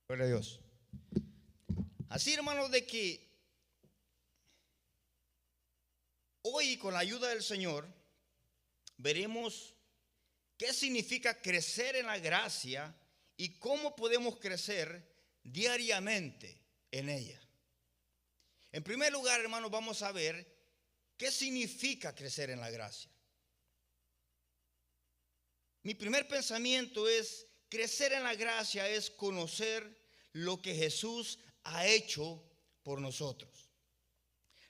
Gloria a Dios. Así, hermanos, de que hoy, con la ayuda del Señor, veremos qué significa crecer en la gracia y cómo podemos crecer diariamente en ella. En primer lugar, hermanos, vamos a ver qué significa crecer en la gracia. Mi primer pensamiento es: crecer en la gracia es conocer lo que Jesús ha hecho por nosotros.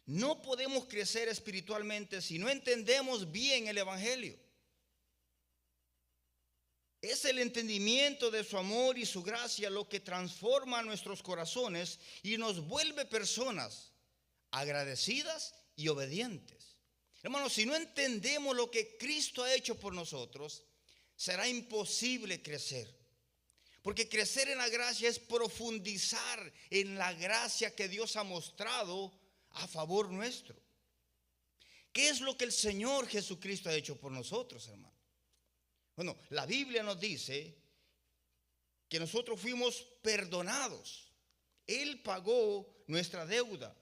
No podemos crecer espiritualmente si no entendemos bien el Evangelio. Es el entendimiento de su amor y su gracia lo que transforma nuestros corazones y nos vuelve personas agradecidas y obedientes. Hermanos, si no entendemos lo que Cristo ha hecho por nosotros, será imposible crecer. Porque crecer en la gracia es profundizar en la gracia que Dios ha mostrado a favor nuestro. ¿Qué es lo que el Señor Jesucristo ha hecho por nosotros, hermano? Bueno, la Biblia nos dice que nosotros fuimos perdonados. Él pagó nuestra deuda.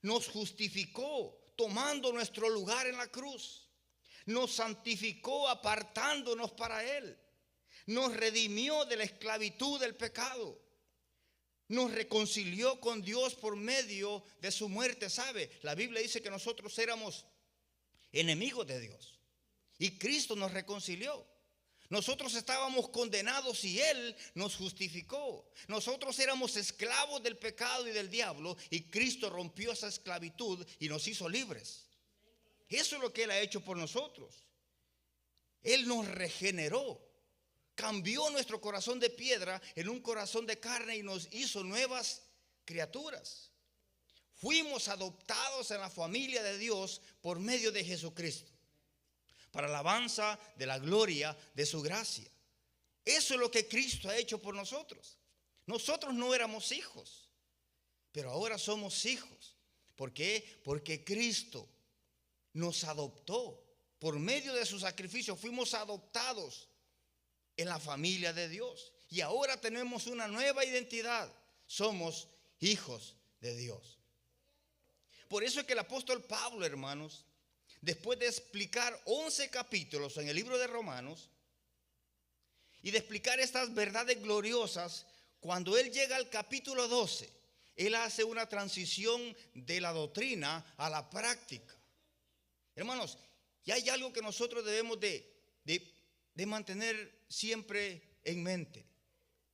Nos justificó tomando nuestro lugar en la cruz. Nos santificó apartándonos para Él. Nos redimió de la esclavitud del pecado. Nos reconcilió con Dios por medio de su muerte. ¿Sabe? La Biblia dice que nosotros éramos enemigos de Dios y Cristo nos reconcilió. Nosotros estábamos condenados y Él nos justificó. Nosotros éramos esclavos del pecado y del diablo y Cristo rompió esa esclavitud y nos hizo libres. Eso es lo que Él ha hecho por nosotros. Él nos regeneró. Cambió nuestro corazón de piedra en un corazón de carne y nos hizo nuevas criaturas. Fuimos adoptados en la familia de Dios por medio de Jesucristo, para alabanza de la gloria de su gracia. Eso es lo que Cristo ha hecho por nosotros. Nosotros no éramos hijos, pero ahora somos hijos. ¿Por qué? Porque Cristo nos adoptó. Por medio de su sacrificio fuimos adoptados en la familia de Dios. Y ahora tenemos una nueva identidad. Somos hijos de Dios. Por eso es que el apóstol Pablo, hermanos, después de explicar 11 capítulos en el libro de Romanos y de explicar estas verdades gloriosas, cuando él llega al capítulo 12, él hace una transición de la doctrina a la práctica. Hermanos, y hay algo que nosotros debemos de mantener siempre en mente.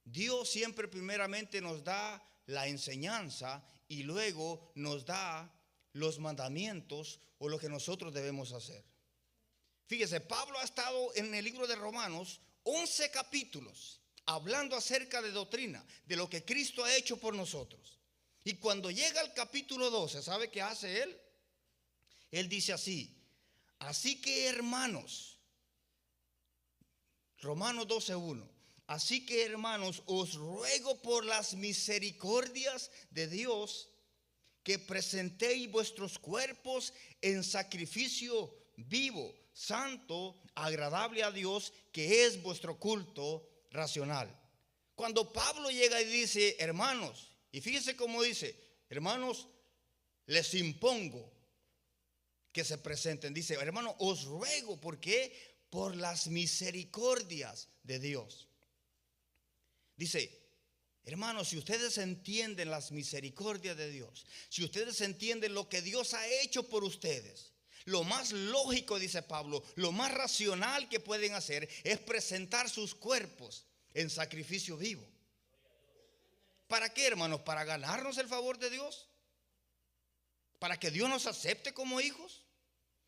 Dios siempre primeramente nos da la enseñanza y luego nos da los mandamientos o lo que nosotros debemos hacer. Fíjese, Pablo ha estado en el libro de Romanos 11 capítulos hablando acerca de doctrina, de lo que Cristo ha hecho por nosotros. Y cuando llega al capítulo 12, ¿sabe qué hace él? Él dice así: así que, hermanos, Romanos 12:1, así que, hermanos, os ruego por las misericordias de Dios que presentéis vuestros cuerpos en sacrificio vivo, santo, agradable a Dios, que es vuestro culto racional. Cuando Pablo llega y dice, hermanos, y fíjese cómo dice, hermanos, les impongo que se presenten. Dice, hermano, os ruego, ¿por qué? Por las misericordias de Dios. Dice, hermanos, si ustedes entienden las misericordias de Dios, si ustedes entienden lo que Dios ha hecho por ustedes, lo más lógico, dice Pablo, lo más racional que pueden hacer es presentar sus cuerpos en sacrificio vivo. ¿Para qué, hermanos? ¿Para ganarnos el favor de Dios? ¿Para que Dios nos acepte como hijos?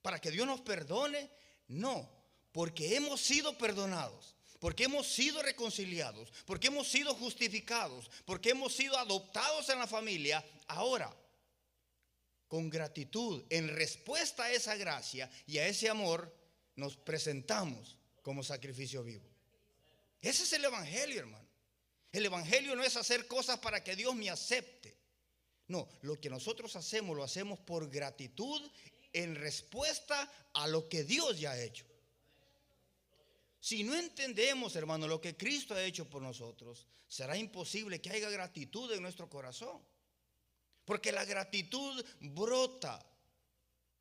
¿Para que Dios nos perdone? No, porque hemos sido perdonados, porque hemos sido reconciliados, porque hemos sido justificados, porque hemos sido adoptados en la familia. Ahora, con gratitud, en respuesta a esa gracia y a ese amor, nos presentamos como sacrificio vivo. Ese es el evangelio, hermano. El evangelio no es hacer cosas para que Dios me acepte. No, lo que nosotros hacemos lo hacemos por gratitud en respuesta a lo que Dios ya ha hecho. Si no entendemos, hermano, lo que Cristo ha hecho por nosotros, será imposible que haya gratitud en nuestro corazón. Porque la gratitud brota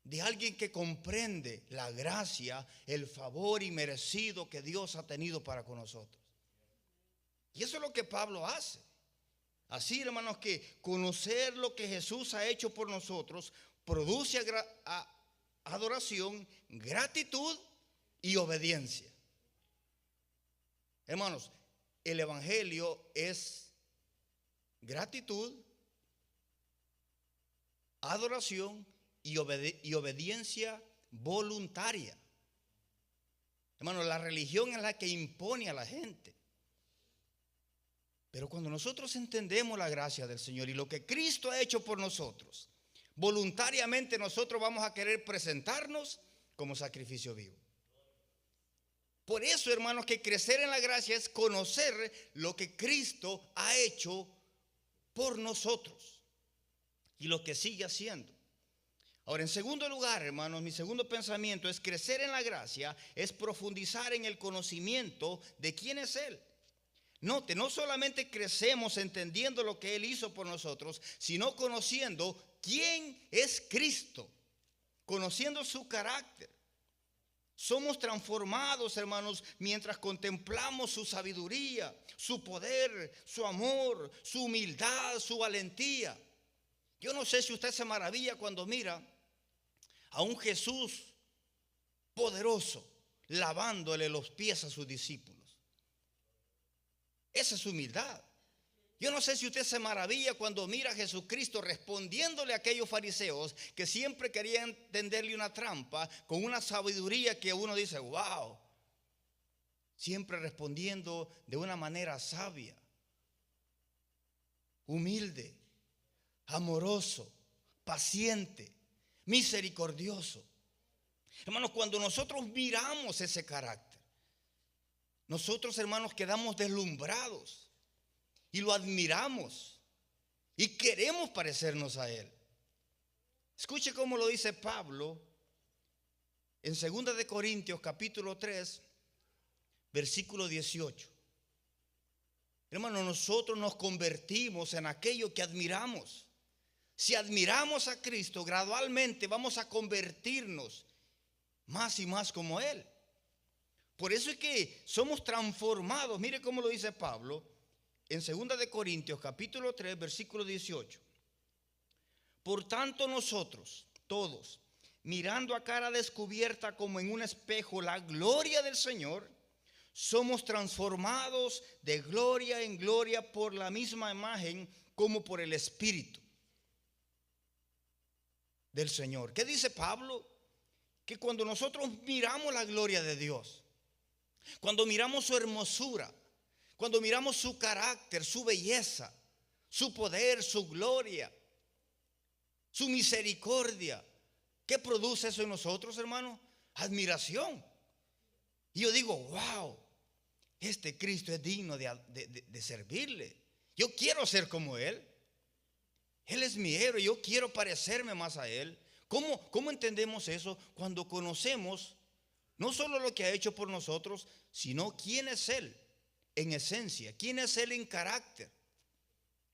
de alguien que comprende la gracia, el favor inmerecido que Dios ha tenido para con nosotros. Y eso es lo que Pablo hace. Así, hermanos, que conocer lo que Jesús ha hecho por nosotros produce adoración, gratitud y obediencia. Hermanos, el evangelio es gratitud, adoración y obediencia voluntaria. Hermanos, la religión es la que impone a la gente. Pero cuando nosotros entendemos la gracia del Señor y lo que Cristo ha hecho por nosotros, voluntariamente nosotros vamos a querer presentarnos como sacrificio vivo. Por eso, hermanos, que crecer en la gracia es conocer lo que Cristo ha hecho por nosotros y lo que sigue haciendo. Ahora, en segundo lugar, hermanos, mi segundo pensamiento es crecer en la gracia, es profundizar en el conocimiento de quién es Él. Note, no solamente crecemos entendiendo lo que Él hizo por nosotros, sino conociendo quién es Cristo, conociendo su carácter. Somos transformados, hermanos, mientras contemplamos su sabiduría, su poder, su amor, su humildad, su valentía. Yo no sé si usted se maravilla cuando mira a un Jesús poderoso lavándole los pies a sus discípulos. Esa es humildad. Yo no sé si usted se maravilla cuando mira a Jesucristo respondiéndole a aquellos fariseos que siempre querían tenderle una trampa con una sabiduría que uno dice, wow, siempre respondiendo de una manera sabia, humilde, amoroso, paciente, misericordioso. Hermanos, cuando nosotros miramos ese carácter, nosotros, hermanos, quedamos deslumbrados y lo admiramos y queremos parecernos a Él. Escuche cómo lo dice Pablo en 2 de Corintios capítulo 3, versículo 18. Hermanos, nosotros nos convertimos en aquello que admiramos. Si admiramos a Cristo, gradualmente vamos a convertirnos más y más como Él. Por eso es que somos transformados. Mire cómo lo dice Pablo en 2 de Corintios capítulo 3, versículo 18. Por tanto nosotros, todos, mirando a cara descubierta como en un espejo la gloria del Señor, somos transformados de gloria en gloria por la misma imagen como por el Espíritu del Señor. ¿Qué dice Pablo? Que cuando nosotros miramos la gloria de Dios, cuando miramos su hermosura, cuando miramos su carácter, su belleza, su poder, su gloria, su misericordia, ¿qué produce eso en nosotros, hermano? Admiración. Y yo digo, wow, este Cristo es digno de servirle. Yo quiero ser como Él. Él es mi héroe, yo quiero parecerme más a Él. ¿Cómo entendemos eso? Cuando conocemos no solo lo que ha hecho por nosotros, sino quién es Él en esencia, quién es Él en carácter.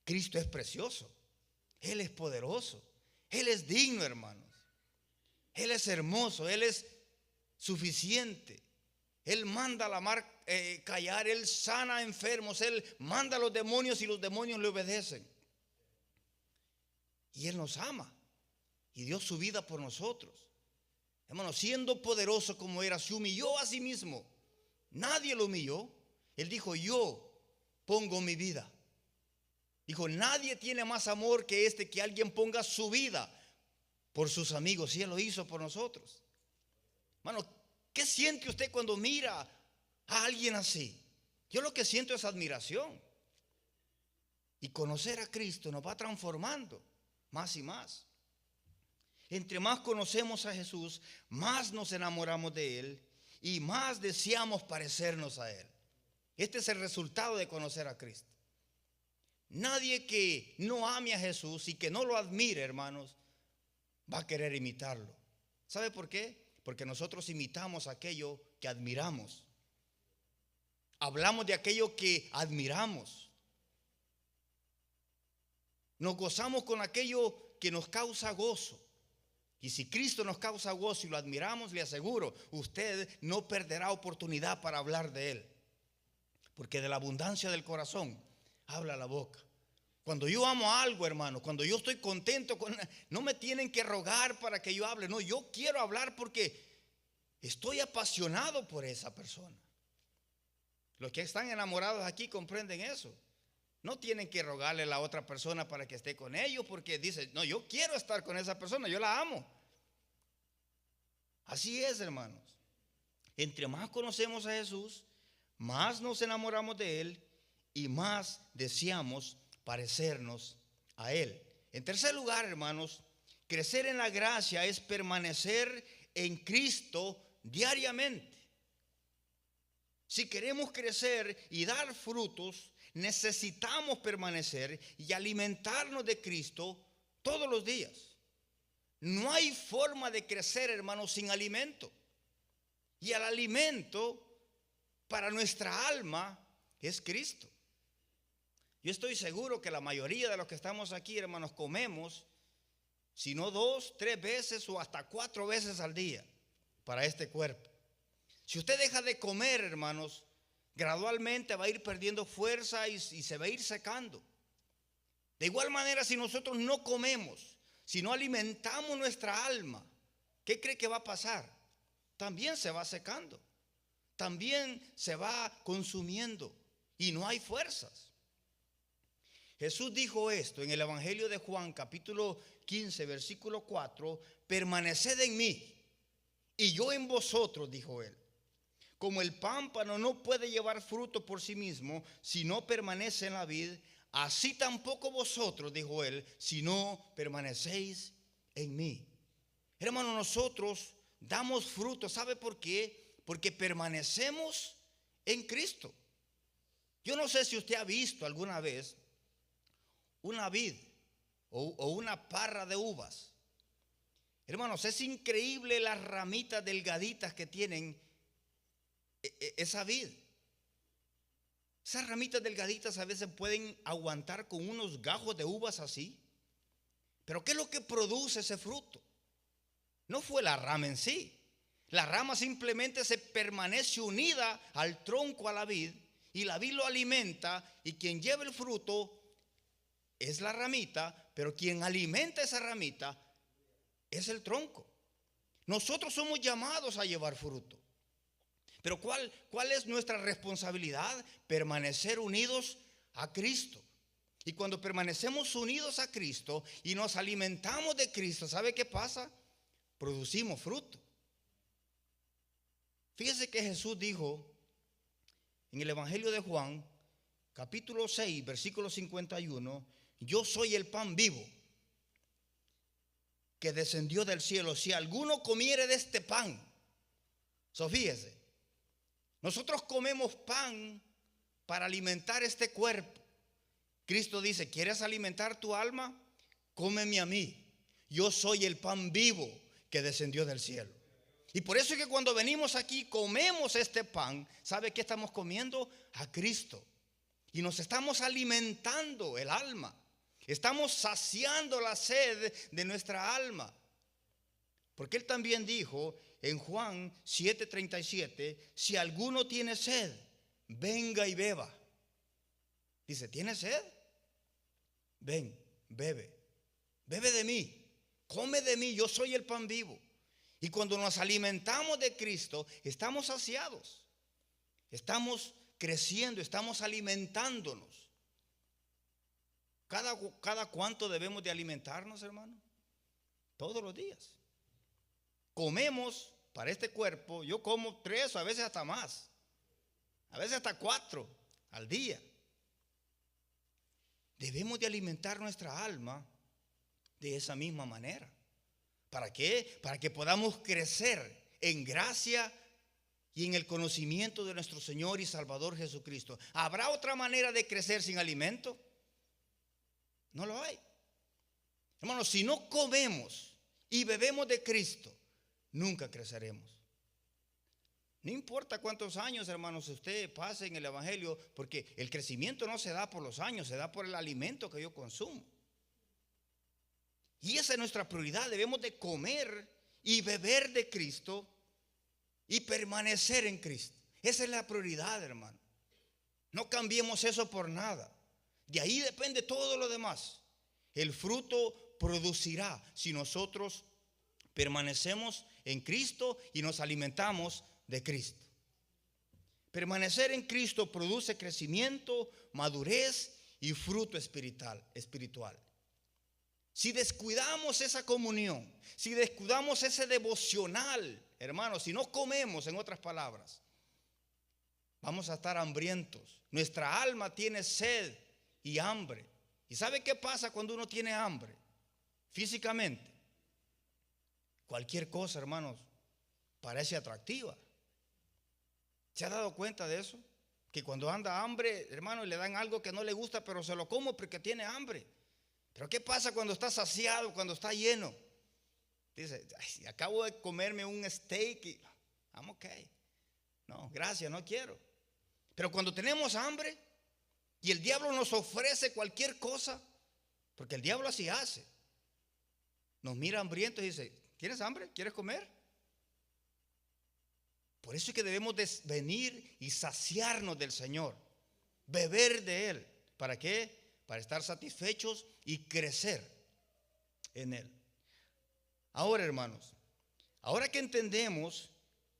Cristo es precioso, Él es poderoso, Él es digno, hermanos. Él es hermoso, Él es suficiente. Él manda a la mar callar, Él sana a enfermos, Él manda a los demonios y los demonios le obedecen. Y Él nos ama y dio su vida por nosotros. Hermano, siendo poderoso como era, se humilló a sí mismo. Nadie lo humilló. Él dijo, yo pongo mi vida. Dijo, nadie tiene más amor que este, que alguien ponga su vida por sus amigos. Y Él lo hizo por nosotros. Hermano, ¿qué siente usted cuando mira a alguien así? Yo lo que siento es admiración. Y conocer a Cristo nos va transformando más y más. Entre más conocemos a Jesús, más nos enamoramos de Él y más deseamos parecernos a Él. Este es el resultado de conocer a Cristo. Nadie que no ame a Jesús y que no lo admire, hermanos, va a querer imitarlo. ¿Sabe por qué? Porque nosotros imitamos aquello que admiramos. Hablamos de aquello que admiramos. Nos gozamos con aquello que nos causa gozo. Y si Cristo nos causa gozo y lo admiramos, le aseguro, usted no perderá oportunidad para hablar de Él. Porque de la abundancia del corazón habla la boca. Cuando yo amo algo, hermano, cuando yo estoy contento no me tienen que rogar para que yo hable. No, yo quiero hablar porque estoy apasionado por esa persona. Los que están enamorados aquí comprenden eso. No tienen que rogarle a la otra persona para que esté con ellos, porque dice, no, yo quiero estar con esa persona, yo la amo. Así es, hermanos. Entre más conocemos a Jesús, más nos enamoramos de Él y más deseamos parecernos a Él. En tercer lugar, hermanos, crecer en la gracia es permanecer en Cristo diariamente. Si queremos crecer y dar frutos, necesitamos permanecer y alimentarnos de Cristo todos los días. No hay forma de crecer, hermanos, sin alimento. Y el alimento para nuestra alma es Cristo. Yo estoy seguro que la mayoría de los que estamos aquí, hermanos, comemos, si no 2, 3 veces o hasta 4 veces al día para este cuerpo. Si usted deja de comer, hermanos, gradualmente va a ir perdiendo fuerza y se va a ir secando. De igual manera, si nosotros no comemos, si no alimentamos nuestra alma, ¿qué cree que va a pasar? También se va secando, también se va consumiendo y no hay fuerzas. Jesús dijo esto en el Evangelio de Juan, capítulo 15, versículo 4, permaneced en mí y yo en vosotros, dijo él. Como el pámpano no puede llevar fruto por sí mismo si no permanece en la vid, así tampoco vosotros, dijo él, si no permanecéis en mí. Hermano, nosotros damos fruto. ¿Sabe por qué? Porque permanecemos en Cristo. Yo no sé si usted ha visto alguna vez una vid o una parra de uvas. Hermanos, es increíble las ramitas delgaditas que tienen esa vid. Esas ramitas delgaditas a veces pueden aguantar con unos gajos de uvas así. Pero ¿qué es lo que produce ese fruto? No fue la rama en sí. La rama simplemente se permanece unida al tronco, a la vid, y la vid lo alimenta, y quien lleva el fruto es la ramita, pero quien alimenta esa ramita es el tronco. Nosotros somos llamados a llevar fruto. Pero ¿cuál es nuestra responsabilidad? Permanecer unidos a Cristo. Y cuando permanecemos unidos a Cristo y nos alimentamos de Cristo, ¿sabe qué pasa? Producimos fruto. Fíjese que Jesús dijo en el Evangelio de Juan, capítulo 6, versículo 51, yo soy el pan vivo que descendió del cielo. Si alguno comiere de este pan, fíjese, nosotros comemos pan para alimentar este cuerpo. Cristo dice, ¿quieres alimentar tu alma? Cómeme a mí. Yo soy el pan vivo que descendió del cielo. Y por eso es que cuando venimos aquí, comemos este pan. ¿Sabe qué estamos comiendo? A Cristo. Y nos estamos alimentando el alma. Estamos saciando la sed de nuestra alma. Porque Él también dijo en Juan 7:37, si alguno tiene sed, venga y beba. Dice, ¿tiene sed? Ven, bebe. Bebe de mí, come de mí, yo soy el pan vivo. Y cuando nos alimentamos de Cristo, estamos saciados. Estamos creciendo, estamos alimentándonos. ¿Cada cuánto debemos de alimentarnos, hermano? Todos los días. Comemos para este cuerpo, yo como 3 o a veces hasta más. A veces hasta 4 al día. Debemos de alimentar nuestra alma de esa misma manera. ¿Para qué? Para que podamos crecer en gracia y en el conocimiento de nuestro Señor y Salvador Jesucristo. ¿Habrá otra manera de crecer sin alimento? No lo hay. Hermanos, si no comemos y bebemos de Cristo, nunca creceremos. No importa cuántos años, hermanos, usted pase en el evangelio, porque el crecimiento no se da por los años, se da por el alimento que yo consumo. Y esa es nuestra prioridad. Debemos de comer y beber de Cristo y permanecer en Cristo. Esa es la prioridad, hermano. No cambiemos eso por nada. De ahí depende todo lo demás. El fruto producirá si nosotros permanecemos en Cristo y nos alimentamos de Cristo. Permanecer en Cristo produce crecimiento, madurez y fruto espiritual. Si descuidamos esa comunión, si descuidamos ese devocional, hermanos, si no comemos, en otras palabras, vamos a estar hambrientos. Nuestra alma tiene sed y hambre. ¿Y sabe qué pasa cuando uno tiene hambre? Físicamente, cualquier cosa, hermanos, parece atractiva. ¿Se ha dado cuenta de eso? Que cuando anda hambre, hermano, le dan algo que no le gusta, pero se lo come porque tiene hambre. Pero ¿qué pasa cuando está saciado, cuando está lleno? Dice, ay, acabo de comerme un steak y I'm okay. No, gracias, no quiero. Pero cuando tenemos hambre y el diablo nos ofrece cualquier cosa, porque el diablo así hace, nos mira hambrientos y dice, ¿tienes hambre? ¿Quieres comer? Por eso es que debemos de venir y saciarnos del Señor, beber de Él. ¿Para qué? Para estar satisfechos y crecer en Él. Ahora, hermanos, ahora que entendemos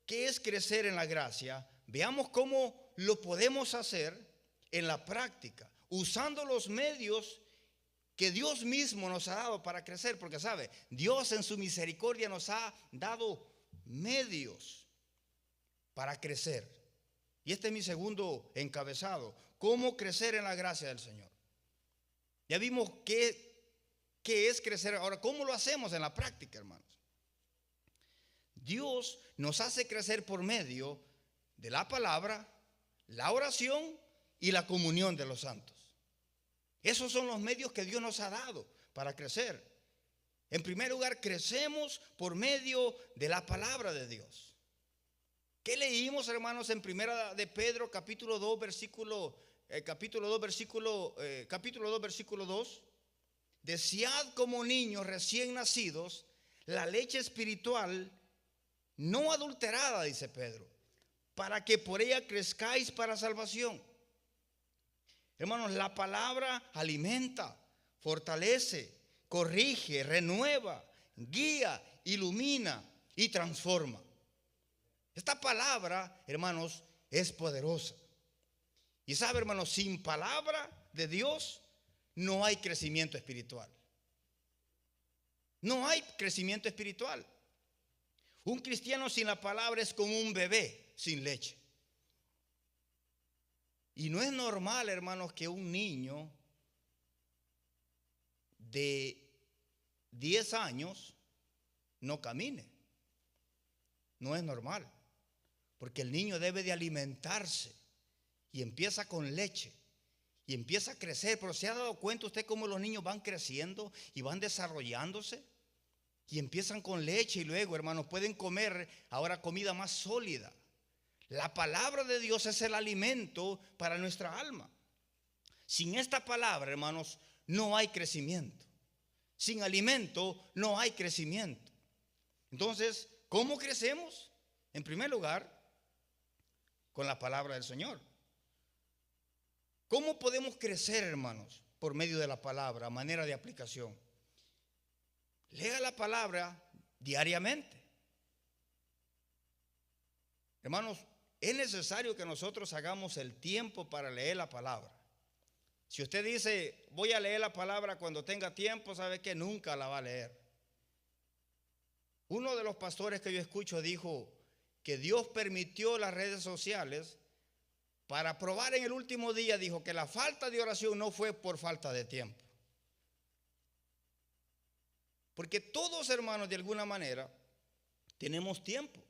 qué es crecer en la gracia, veamos cómo lo podemos hacer en la práctica, usando los medios que Dios mismo nos ha dado para crecer. Porque sabe, Dios en su misericordia nos ha dado medios para crecer. Y este es mi segundo encabezado: cómo crecer en la gracia del Señor. Ya vimos qué es crecer. Ahora, ¿cómo lo hacemos en la práctica, hermanos? Dios nos hace crecer por medio de la palabra, la oración y la comunión de los santos. Esos son los medios que Dios nos ha dado para crecer. En primer lugar, crecemos por medio de la palabra de Dios. ¿Qué leímos, hermanos, en primera de Pedro, capítulo 2, versículo 2? Desead como niños recién nacidos la leche espiritual no adulterada, dice Pedro, para que por ella crezcáis para salvación. Hermanos, la palabra alimenta, fortalece, corrige, renueva, guía, ilumina y transforma. Esta palabra, hermanos, es poderosa. Y sabe, hermanos, sin palabra de Dios no hay crecimiento espiritual. No hay crecimiento espiritual. Un cristiano sin la palabra es como un bebé sin leche. Y no es normal, hermanos, que un niño de 10 años no camine. No es normal, porque el niño debe de alimentarse y empieza con leche y empieza a crecer. Pero ¿se ha dado cuenta usted cómo los niños van creciendo y van desarrollándose? Y empiezan con leche y luego, hermanos, pueden comer ahora comida más sólida. La palabra de Dios es el alimento para nuestra alma. Sin esta palabra, hermanos, no hay crecimiento. Sin alimento no hay crecimiento. Entonces, ¿cómo crecemos? En primer lugar, con la palabra del Señor. ¿Cómo podemos crecer, hermanos? Por medio de la palabra, a manera de aplicación. Lea la palabra diariamente. Hermanos, es necesario que nosotros hagamos el tiempo para leer la palabra. Si usted dice, voy a leer la palabra cuando tenga tiempo, sabe que nunca la va a leer. Uno de los pastores que yo escucho dijo que Dios permitió las redes sociales para probar en el último día. Dijo que la falta de oración no fue por falta de tiempo. Porque todos, hermanos, de alguna manera tenemos tiempo.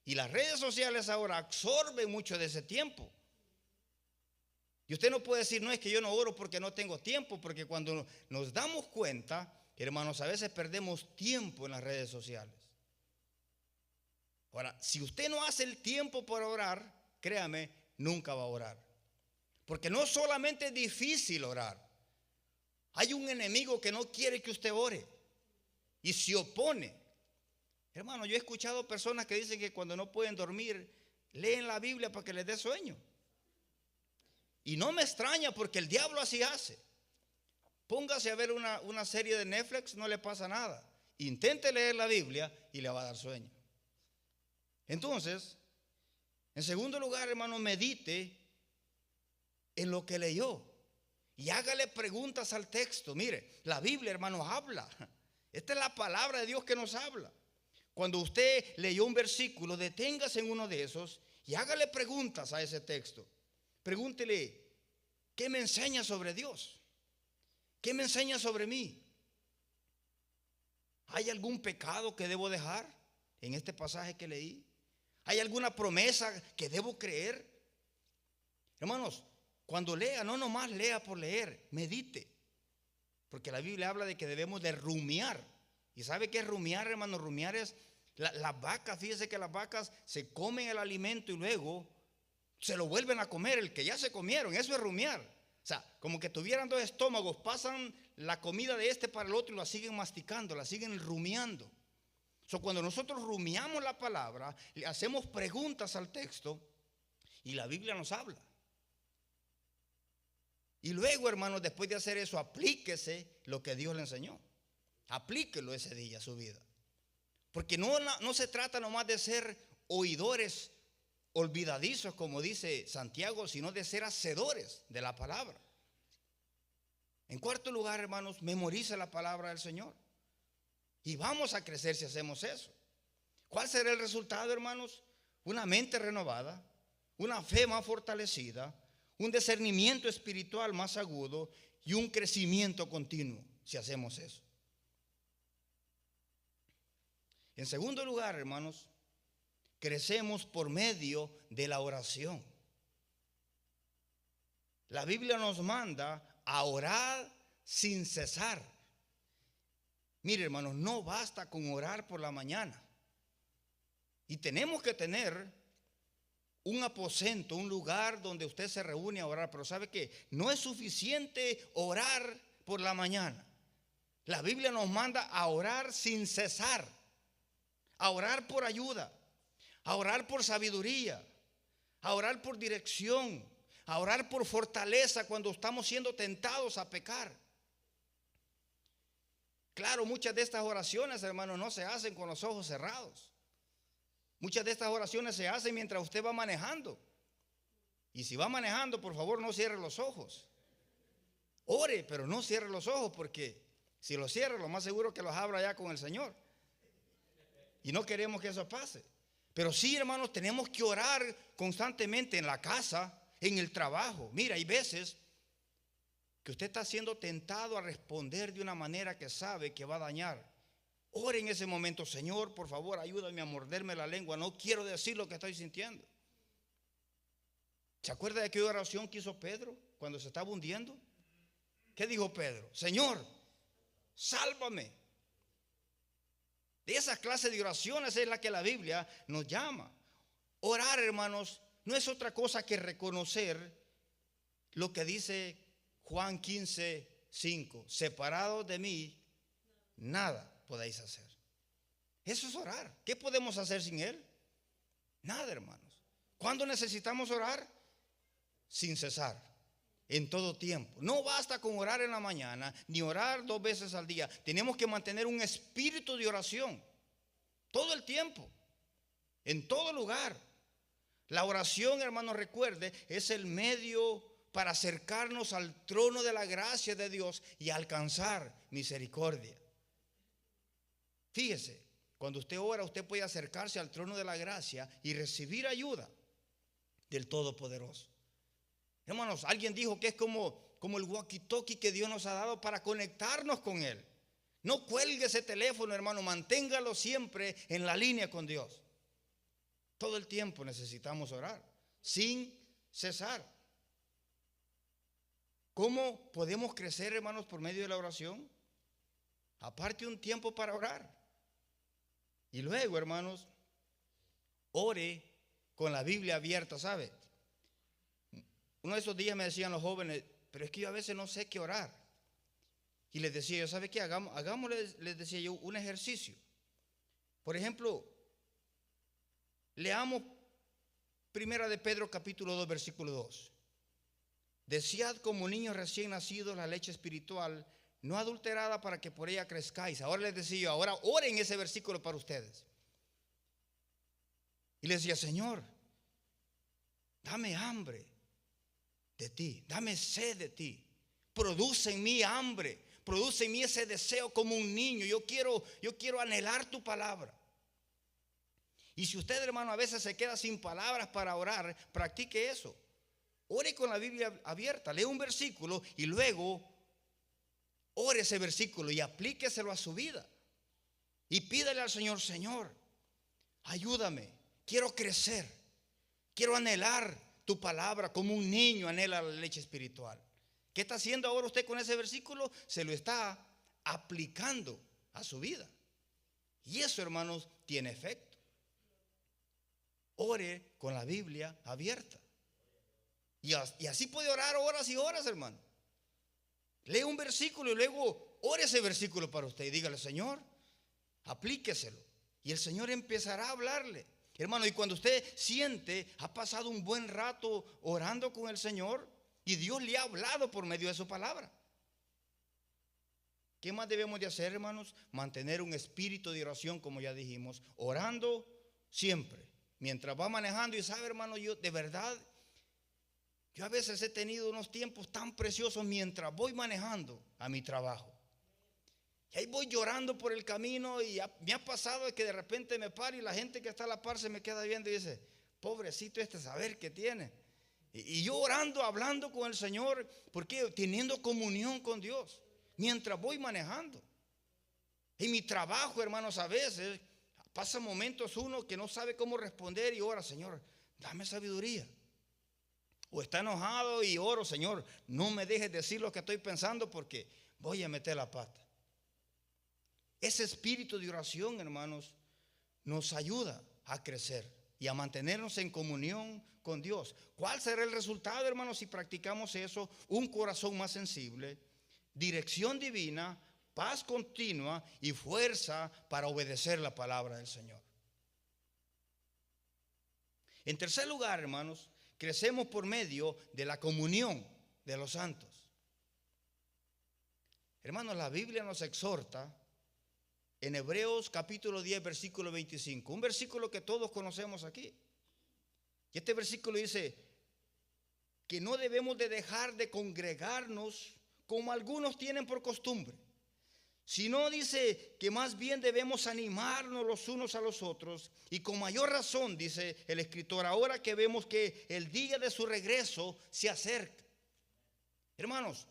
Y las redes sociales ahora absorben mucho de ese tiempo. Y usted no puede decir, no, es que yo no oro porque no tengo tiempo. Porque cuando nos damos cuenta, hermanos, a veces perdemos tiempo en las redes sociales. Ahora, si usted no hace el tiempo para orar, créame, nunca va a orar. Porque no solamente es difícil orar. Hay un enemigo que no quiere que usted ore y se opone. Hermano, yo he escuchado personas que dicen que cuando no pueden dormir, leen la Biblia para que les dé sueño. Y no me extraña porque el diablo así hace. Póngase a ver una serie de Netflix, no le pasa nada. Intente leer la Biblia y le va a dar sueño. Entonces, en segundo lugar, hermano, medite en lo que leyó y hágale preguntas al texto. Mire, la Biblia, hermano, habla. Esta es la palabra de Dios que nos habla. Cuando usted leyó un versículo, deténgase en uno de esos y hágale preguntas a ese texto. Pregúntele, ¿qué me enseña sobre Dios? ¿Qué me enseña sobre mí? ¿Hay algún pecado que debo dejar en este pasaje que leí? ¿Hay alguna promesa que debo creer? Hermanos, cuando lea, no nomás lea por leer, medite. Porque la Biblia habla de que debemos de rumiar. ¿Y sabe qué es rumiar, hermano? Rumiar es las vacas. Fíjese que las vacas se comen el alimento y luego se lo vuelven a comer, el que ya se comieron. Eso es rumiar. O sea, como que tuvieran dos estómagos, pasan la comida de este para el otro y la siguen masticando, la siguen rumiando. Cuando nosotros rumiamos la palabra, le hacemos preguntas al texto y la Biblia nos habla. Y luego, hermanos, después de hacer eso, aplíquese lo que Dios le enseñó. Aplíquelo ese día a su vida. Porque no se trata nomás de ser oidores olvidadizos, como dice Santiago, sino de ser hacedores de la palabra. En cuarto lugar, hermanos, memorice la palabra del Señor. Y vamos a crecer si hacemos eso. ¿Cuál será el resultado, hermanos? Una mente renovada, una fe más fortalecida, un discernimiento espiritual más agudo y un crecimiento continuo si hacemos eso. En segundo lugar, hermanos, crecemos por medio de la oración. La Biblia nos manda a orar sin cesar. Mire, hermanos, no basta con orar por la mañana. Y tenemos que tener un aposento, un lugar donde usted se reúne a orar. Pero ¿sabe qué? No es suficiente orar por la mañana. La Biblia nos manda a orar sin cesar, a orar por ayuda, a orar por sabiduría, a orar por dirección, a orar por fortaleza cuando estamos siendo tentados a pecar. Claro, muchas de estas oraciones, hermanos, no se hacen con los ojos cerrados. Muchas de estas oraciones se hacen mientras usted va manejando. Y si va manejando, por favor, no cierre los ojos. Ore, pero no cierre los ojos, porque si los cierra, lo más seguro que los abra ya con el Señor. Y no queremos que eso pase. Pero sí, hermanos, tenemos que orar constantemente en la casa, en el trabajo. Mira, hay veces que usted está siendo tentado a responder de una manera que sabe que va a dañar. Ore en ese momento: Señor, por favor, ayúdame a morderme la lengua. No quiero decir lo que estoy sintiendo. ¿Se acuerda de aquella oración que hizo Pedro cuando se estaba hundiendo? ¿Qué dijo Pedro? Señor, sálvame. De esa clase de oraciones es la que la Biblia nos llama. Orar, hermanos, no es otra cosa que reconocer lo que dice Juan 15:5. Separados de mí, nada podéis hacer. Eso es orar. ¿Qué podemos hacer sin Él? Nada, hermanos. ¿Cuándo necesitamos orar? Sin cesar, en todo tiempo. No basta con orar en la mañana, ni orar 2 veces al día. Tenemos que mantener un espíritu de oración todo el tiempo, en todo lugar. La oración, hermanos, recuerde, es el medio para acercarnos al trono de la gracia de Dios y alcanzar misericordia. Fíjese, cuando usted ora, usted puede acercarse al trono de la gracia y recibir ayuda del Todopoderoso. Hermanos, alguien dijo que es como el walkie-talkie que Dios nos ha dado para conectarnos con Él. No cuelgue ese teléfono, hermano, manténgalo siempre en la línea con Dios. Todo el tiempo necesitamos orar, sin cesar. ¿Cómo podemos crecer, hermanos, por medio de la oración? Aparte un tiempo para orar. Y luego, hermanos, Ore con la Biblia abierta, ¿sabe? Uno de esos días me decían los jóvenes, pero es que yo a veces no sé qué orar. Y les decía yo, ¿sabe qué? Hagamos, les decía yo, un ejercicio. Por ejemplo, leamos Primera de Pedro capítulo 2, versículo 2. Desead como niños recién nacidos la leche espiritual, no adulterada, para que por ella crezcáis. Ahora les decía yo, ahora oren ese versículo para ustedes. Y les decía, Señor, dame hambre de ti, dame sed de ti. Produce en mí hambre, produce en mí ese deseo como un niño. Yo quiero anhelar tu palabra. Y si usted, hermano, a veces se queda sin palabras para orar, practique eso. Ore con la Biblia abierta, lea un versículo y luego ore ese versículo y aplíqueselo a su vida. Y pídale al Señor, Señor, ayúdame, quiero crecer, quiero anhelar tu palabra como un niño anhela la leche espiritual. ¿Qué está haciendo ahora usted con ese versículo? Se lo está aplicando a su vida. Y eso, hermanos, tiene efecto. Ore con la Biblia abierta. Y así puede orar horas y horas, hermano. Lee un versículo y luego ore ese versículo para usted y dígale, Señor, aplíqueselo. Y el Señor empezará a hablarle. Hermano, y cuando usted siente, ha pasado un buen rato orando con el Señor y Dios le ha hablado por medio de su palabra. ¿Qué más debemos de hacer, hermanos? Mantener un espíritu de oración, como ya dijimos, orando siempre. Mientras va manejando, y sabe, hermano, yo de verdad, yo a veces he tenido unos tiempos tan preciosos mientras voy manejando a mi trabajo. Y ahí voy llorando por el camino y me ha pasado que de repente me paro y la gente que está a la par se me queda viendo y dice, pobrecito este, saber qué tiene. Y yo orando, hablando con el Señor, porque teniendo comunión con Dios mientras voy manejando. En mi trabajo, hermanos, a veces pasa momentos uno que no sabe cómo responder y ora, Señor, dame sabiduría. O está enojado y oro, Señor, no me dejes decir lo que estoy pensando porque voy a meter la pata. Ese espíritu de oración, hermanos, nos ayuda a crecer y a mantenernos en comunión con Dios. ¿Cuál será el resultado, hermanos, si practicamos eso? Un corazón más sensible, dirección divina, paz continua y fuerza para obedecer la palabra del Señor. En tercer lugar, hermanos, crecemos por medio de la comunión de los santos. Hermanos, la Biblia nos exhorta en Hebreos capítulo 10, versículo 25, un versículo que todos conocemos aquí. Y este versículo dice que no debemos de dejar de congregarnos como algunos tienen por costumbre, sino dice que más bien debemos animarnos los unos a los otros, y con mayor razón, dice el escritor, ahora que vemos que el día de su regreso se acerca. Hermanos,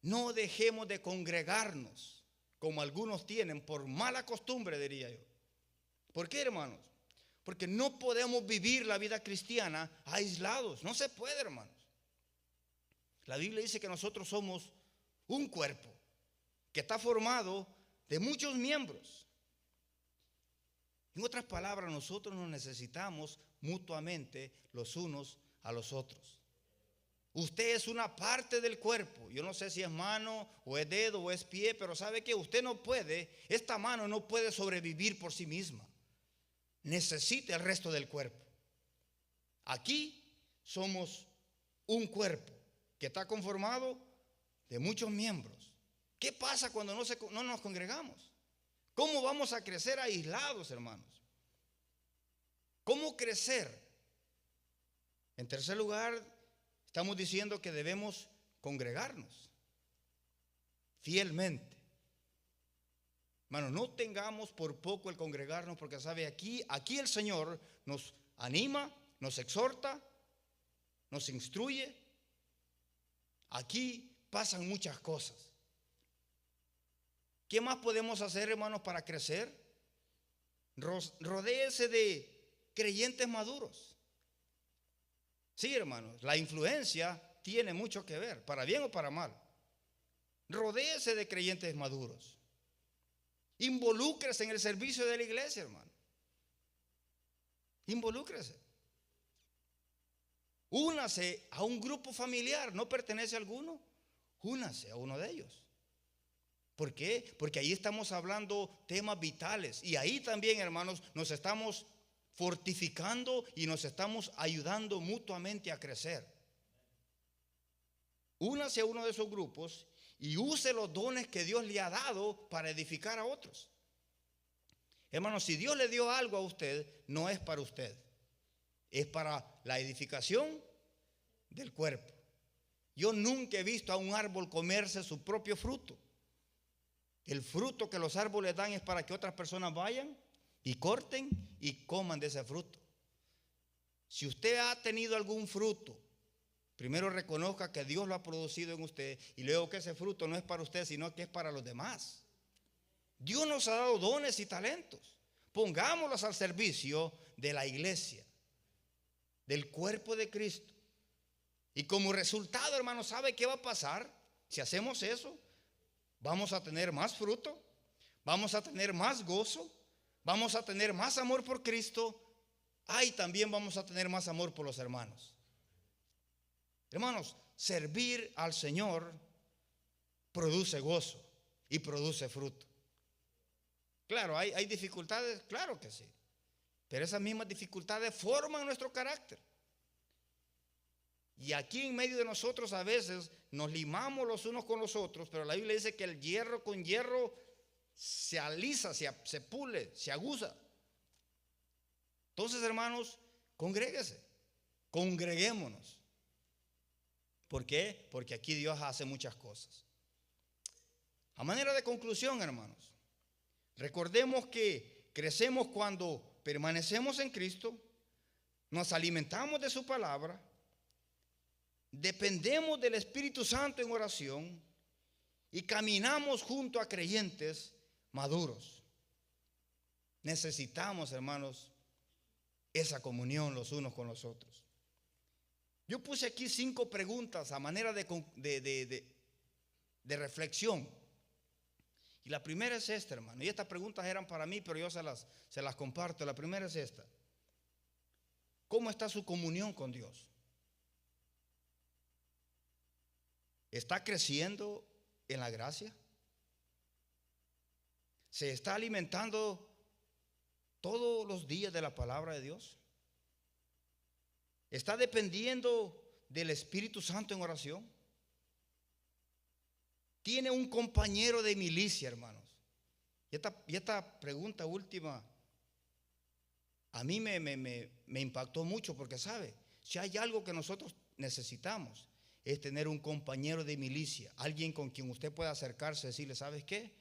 no dejemos de congregarnos como algunos tienen por mala costumbre, diría yo. ¿Por qué, hermanos? Porque no podemos vivir la vida cristiana aislados. No se puede, hermanos. La Biblia dice que nosotros somos un cuerpo que está formado de muchos miembros. En otras palabras, nosotros nos necesitamos mutuamente los unos a los otros. Usted es una parte del cuerpo. Yo no sé si es mano o es dedo o es pie, pero sabe que usted no puede, esta mano no puede sobrevivir por sí misma. Necesita el resto del cuerpo. Aquí somos un cuerpo que está conformado de muchos miembros. ¿Qué pasa cuando no nos congregamos? ¿Cómo vamos a crecer aislados, hermanos? ¿Cómo crecer? En tercer lugar, estamos diciendo que debemos congregarnos fielmente. Hermano, no tengamos por poco el congregarnos, porque sabe, aquí el Señor nos anima, nos exhorta, nos instruye. Aquí pasan muchas cosas. ¿Qué más podemos hacer, hermanos, para crecer? Rodéese de creyentes maduros. Sí, hermanos, la influencia tiene mucho que ver, para bien o para mal. Rodéese de creyentes maduros. Involúcrese en el servicio de la iglesia, hermano. Involúcrese. Únase a un grupo familiar. ¿No pertenece a alguno? Únase a uno de ellos. ¿Por qué? Porque ahí estamos hablando temas vitales. Y ahí también, hermanos, nos estamos fortificando y nos estamos ayudando mutuamente a crecer. Únase a uno de esos grupos y use los dones que Dios le ha dado para edificar a otros. Hermanos, si Dios le dio algo a usted, no es para usted. Es para la edificación del cuerpo. Yo nunca he visto a un árbol comerse su propio fruto. El fruto que los árboles dan es para que otras personas vayan y corten y coman de ese fruto. Si usted ha tenido algún fruto, primero reconozca que Dios lo ha producido en usted y luego que ese fruto no es para usted, sino que es para los demás. Dios nos ha dado dones y talentos. Pongámoslos al servicio de la iglesia, del cuerpo de Cristo. Y como resultado, hermano, ¿sabe qué va a pasar? Si hacemos eso, vamos a tener más fruto, vamos a tener más gozo, vamos a tener más amor por Cristo. Y también vamos a tener más amor por los hermanos. Hermanos, servir al Señor produce gozo y produce fruto. Claro, hay dificultades, claro que sí. Pero esas mismas dificultades forman nuestro carácter. Y aquí en medio de nosotros a veces nos limamos los unos con los otros, pero la Biblia dice que el hierro con hierro se alisa, se pule, se aguza. Entonces, hermanos, congréguese, congreguémonos. ¿Por qué? Porque aquí Dios hace muchas cosas. A manera de conclusión, hermanos, recordemos que crecemos cuando permanecemos en Cristo, nos alimentamos de su palabra, dependemos del Espíritu Santo en oración y caminamos junto a creyentes maduros. Necesitamos, hermanos, esa comunión los unos con los otros. Yo puse aquí 5 preguntas a manera de reflexión. Y la primera es esta, hermano. Y estas preguntas eran para mí, pero yo se las comparto. La primera es esta. ¿Cómo está su comunión con Dios? ¿Está creciendo en la gracia? ¿Se está alimentando todos los días de la palabra de Dios? ¿Está dependiendo del Espíritu Santo en oración? ¿Tiene un compañero de milicia, hermanos? Y esta pregunta última a mí me impactó mucho porque, ¿sabe? Si hay algo que nosotros necesitamos es tener un compañero de milicia, alguien con quien usted pueda acercarse y decirle, ¿sabes qué?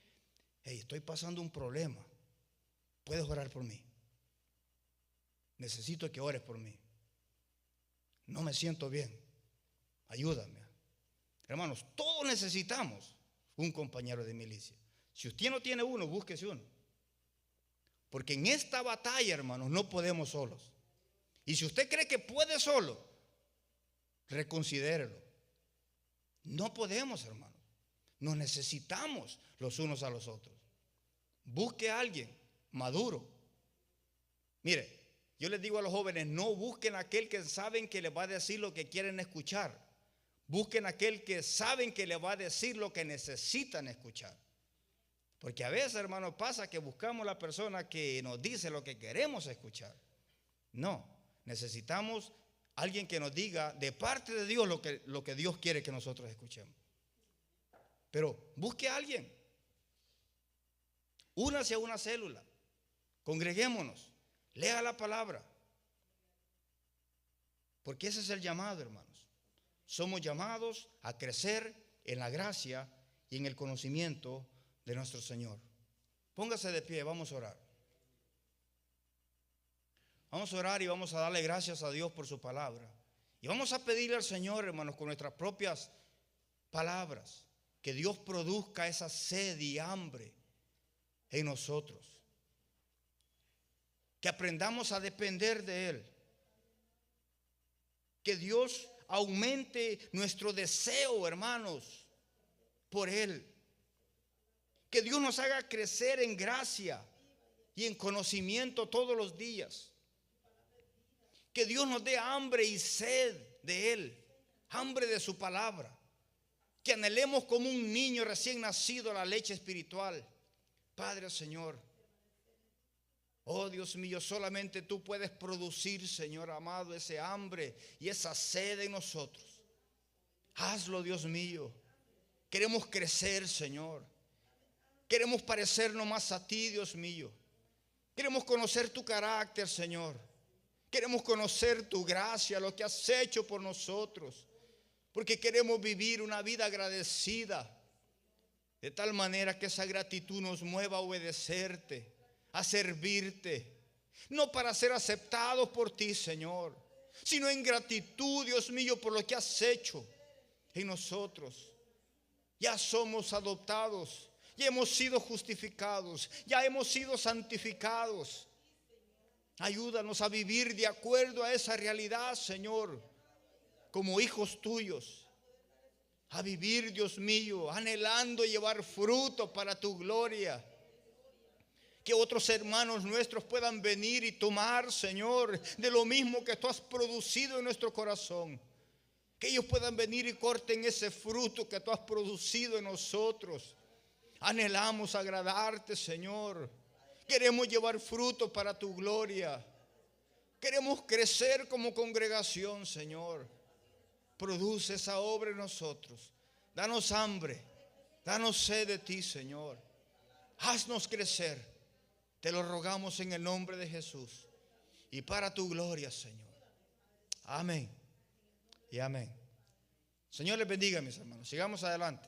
Hey, estoy pasando un problema. ¿Puedes orar por mí? Necesito que ores por mí. No me siento bien. Ayúdame. Hermanos, todos necesitamos un compañero de milicia. Si usted no tiene uno, búsquese uno. Porque en esta batalla, hermanos, no podemos solos. Y si usted cree que puede solo, reconsidérelo. No podemos, hermanos. Nos necesitamos los unos a los otros. Busque a alguien maduro. Mire, yo les digo a los jóvenes, no busquen a aquel que saben que les va a decir lo que quieren escuchar. Busquen a aquel que saben que les va a decir lo que necesitan escuchar. Porque a veces, hermanos, pasa que buscamos la persona que nos dice lo que queremos escuchar. No, necesitamos alguien que nos diga de parte de Dios lo que Dios quiere que nosotros escuchemos. Pero busque a alguien. Únase a una célula. Congreguémonos. Lea la palabra. Porque ese es el llamado, hermanos. Somos llamados a crecer en la gracia y en el conocimiento de nuestro Señor. Póngase de pie, vamos a orar. Vamos a orar y vamos a darle gracias a Dios por su palabra. Y vamos a pedirle al Señor, hermanos, con nuestras propias palabras, que Dios produzca esa sed y hambre en nosotros. Que aprendamos a depender de Él. Que Dios aumente nuestro deseo, hermanos, por Él. Que Dios nos haga crecer en gracia y en conocimiento todos los días. Que Dios nos dé hambre y sed de Él, hambre de su palabra. Que anhelemos como un niño recién nacido la leche espiritual. Padre, Señor, oh Dios mío, solamente tú puedes producir, Señor amado, ese hambre y esa sed en nosotros. Hazlo, Dios mío. Queremos crecer, Señor. Queremos parecernos más a ti, Dios mío. Queremos conocer tu carácter, Señor. Queremos conocer tu gracia, lo que has hecho por nosotros. Porque queremos vivir una vida agradecida. De tal manera que esa gratitud nos mueva a obedecerte, a servirte. No para ser aceptados por ti, Señor, sino en gratitud, Dios mío, por lo que has hecho en nosotros. Ya somos adoptados, ya hemos sido justificados, ya hemos sido santificados. Ayúdanos a vivir de acuerdo a esa realidad, Señor, como hijos tuyos. A vivir, Dios mío, anhelando llevar fruto para tu gloria. Que otros hermanos nuestros puedan venir y tomar, Señor, de lo mismo que tú has producido en nuestro corazón. Que ellos puedan venir y corten ese fruto que tú has producido en nosotros. Anhelamos agradarte, Señor. Queremos llevar fruto para tu gloria. Queremos crecer como congregación, Señor. Produce esa obra en nosotros. Danos hambre, danos sed de ti, Señor. Haznos crecer. Te lo rogamos en el nombre de Jesús y para tu gloria, Señor. Amén y amén. Señor les bendiga, mis hermanos. Sigamos adelante.